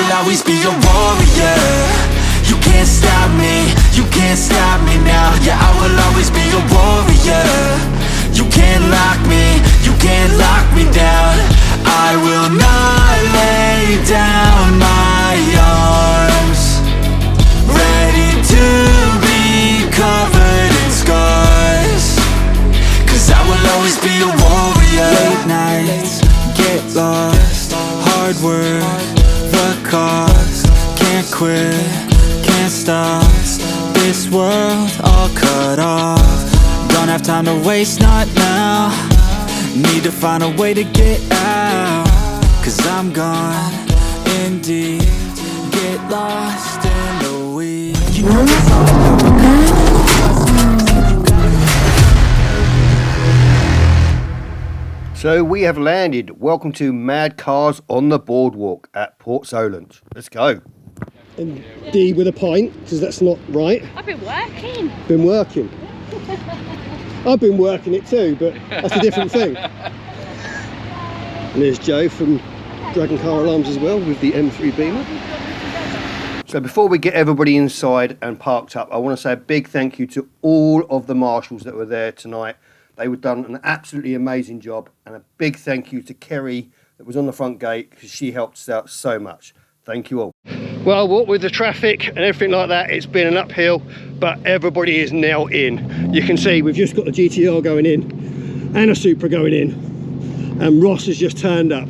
will always be a warrior. You can't stop me, you can't stop me now. Yeah, I will always be a warrior. You can't lock me, you can't lock me down. I will not lay down my arms, ready to be covered in scars, 'cause I will always be a warrior. Late nights, get lost, hard work, the cost. Can't quit, can't stop, this world all cut off. Don't have time to waste, not now. Need to find a way to get out, 'cause I'm gone in deep. Get lost in the weeds. You know it's all So we have landed. Welcome to Mad Cars on the Boardwalk at Port Solent. Let's go. And D with a pint, because that's not right. I've been working. Been working. I've been working it too, but that's a different thing. And there's Joe from Dragon Car Alarms as well with the M3 Beamer. So before we get everybody inside and parked up, I want to say a big thank you to all of the marshals that were there tonight. They were done an absolutely amazing job, and a big thank you to Kerry that was on the front gate, because she helped us out so much. Thank you all. Well, what with the traffic and everything like that, it's been an uphill, but everybody is now in. You can see we've just got the GTR going in and a Supra going in, and Ross has just turned up.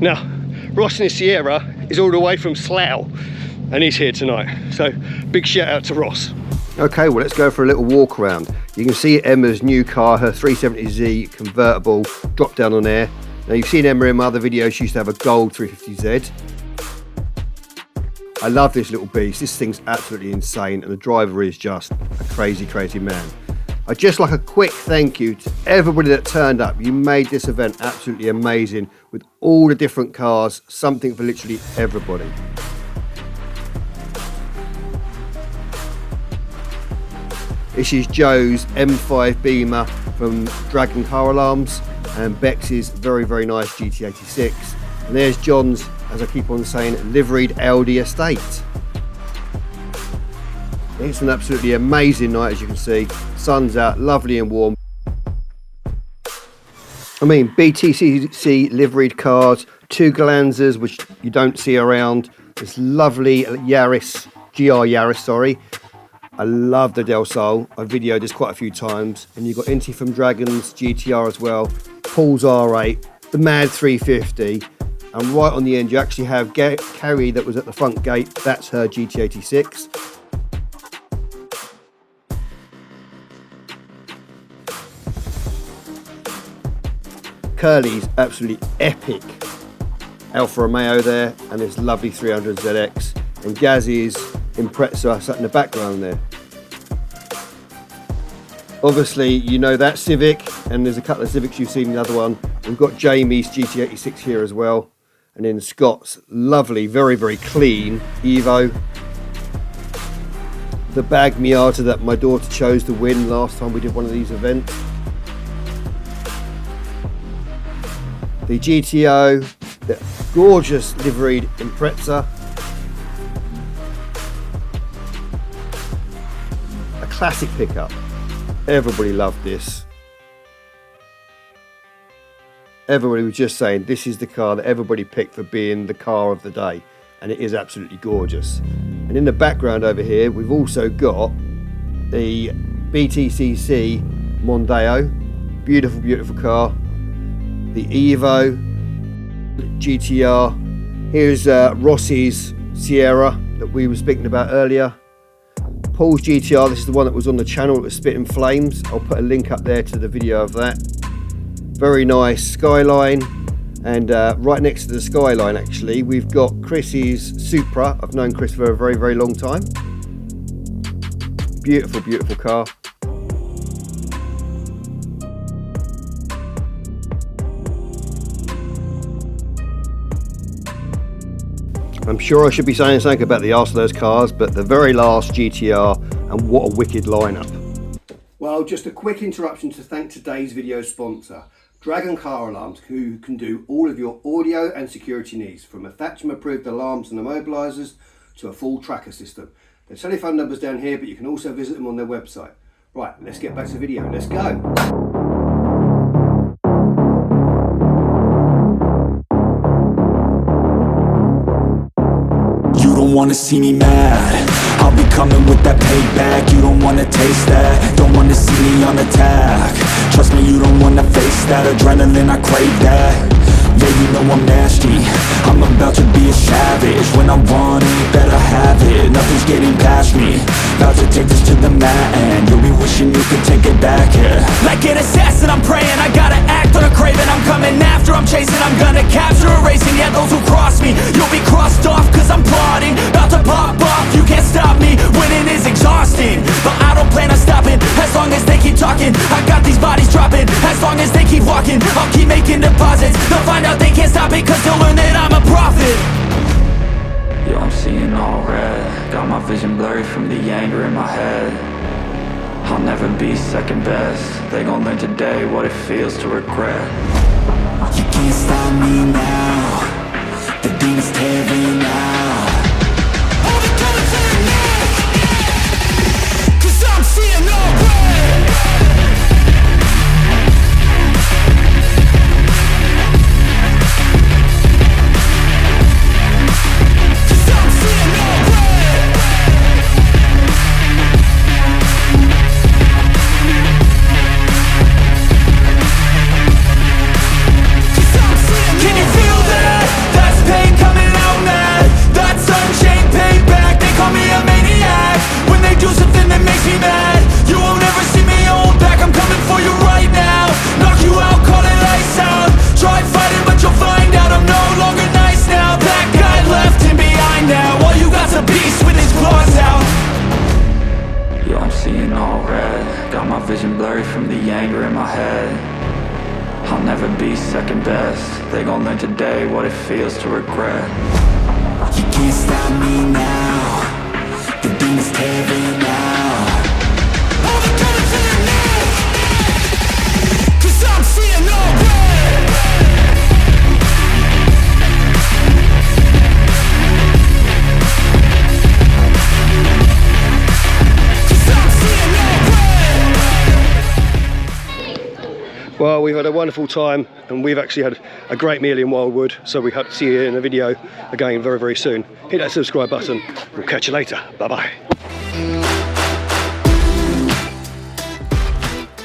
Now, Ross in his Sierra is all the way from Slough, and he's here tonight. So big shout out to Ross. Okay, well, let's go for a little walk around. You can see Emma's new car, her 370Z convertible, drop down on there. Now, you've seen Emma in my other videos, she used to have a gold 350Z. I love this little beast. This thing's absolutely insane, and the driver is just a crazy, crazy man. I'd just like a quick thank you to everybody that turned up. You made this event absolutely amazing with all the different cars, something for literally everybody. This is Joe's M5 Beamer from Dragon Car Alarms, and Bex's very, very nice GT86. And there's John's, as I keep on saying, liveried Audi estate. It's an absolutely amazing night, as you can see. Sun's out, lovely and warm. I mean, BTCC liveried cars, two Glanzas, which you don't see around. This lovely Yaris, GR Yaris, sorry. I love the Del Sol. I videoed this quite a few times. And you've got Inti from Dragons, GTR as well. Paul's R8, the Mad 350. And right on the end, you actually have Carrie that was at the front gate. That's her GT86. Curly's absolutely epic Alfa Romeo there, and this lovely 300ZX. And Gazzy's Impreza sat in the background there. Obviously, you know that Civic, and there's a couple of Civics you've seen in the other one. We've got Jamie's GT86 here as well. And then Scott's lovely, very, very clean Evo. The bag Miata that my daughter chose to win last time we did one of these events. The GTO, the gorgeous liveried Impreza. A classic pickup. Everybody loved this. Everybody was just saying this is the car that everybody picked for being the car of the day, and it is absolutely gorgeous. And in the background over here, we've also got the BTCC Mondeo, beautiful, beautiful car. The Evo GTR. Here's Rossi's Sierra that we were speaking about earlier. Paul's GTR, this is the one that was on the channel that was spitting flames. I'll put a link up there to the video of that. Very nice Skyline, and right next to the Skyline actually we've got Chrissy's Supra. I've known Chris for a very, very long time. Beautiful, beautiful car. I'm sure I should be saying something about the arse of those cars, but the very last GTR, and what a wicked lineup. Well, just a quick interruption to thank today's video sponsor, Dragon Car Alarms, who can do all of your audio and security needs, from attachment approved alarms and immobilisers to a full tracker system. Their telephone number's down here, but you can also visit them on their website. Right, let's get back to the video. Let's go. You don't wanna see me mad, I'll be coming with that payback. You don't wanna taste that, don't wanna see me on attack. Trust me, you don't wanna face that adrenaline, I crave that. Yeah, you know I'm nasty, I'm about to be a savage. When I want it, better have it, nothing's getting past me. About to take this to the mat and you'll be wishing you could take it back, yeah. Like an assassin, I'm praying, I gotta act on a craving. I'm coming after, I'm chasing, I'm gonna capture, erasing. Yeah, those who cross me, you'll be crossed off, cause I'm plotting, about to pop off. You can't stop me, winning is exhausting, but I don't plan on stopping, as long as they keep talking. I got these bodies dropping, as long as they keep walking. I'll keep making deposits, they'll find out they can't stop it, cause they'll learn that I'm a prophet. Yo, I'm seeing all red, got my vision blurry from the anger in my head. I'll never be second best, they gon' learn today what it feels to regret. You can't stop me now, the demons tearing out. All the colors turn now, cause I'm seeing all red. Vision blurry from the anger in my head. I'll never be second best, they gon' learn today what it feels to regret. You can't stop me now, the demons tearing out. All the colors turn now, cause I'm seeing all red. Well, we've had a wonderful time and we've actually had a great meal in Wildwood, so we hope to see you in a video again very, very soon. Hit that subscribe button. We'll catch you later. Bye-bye.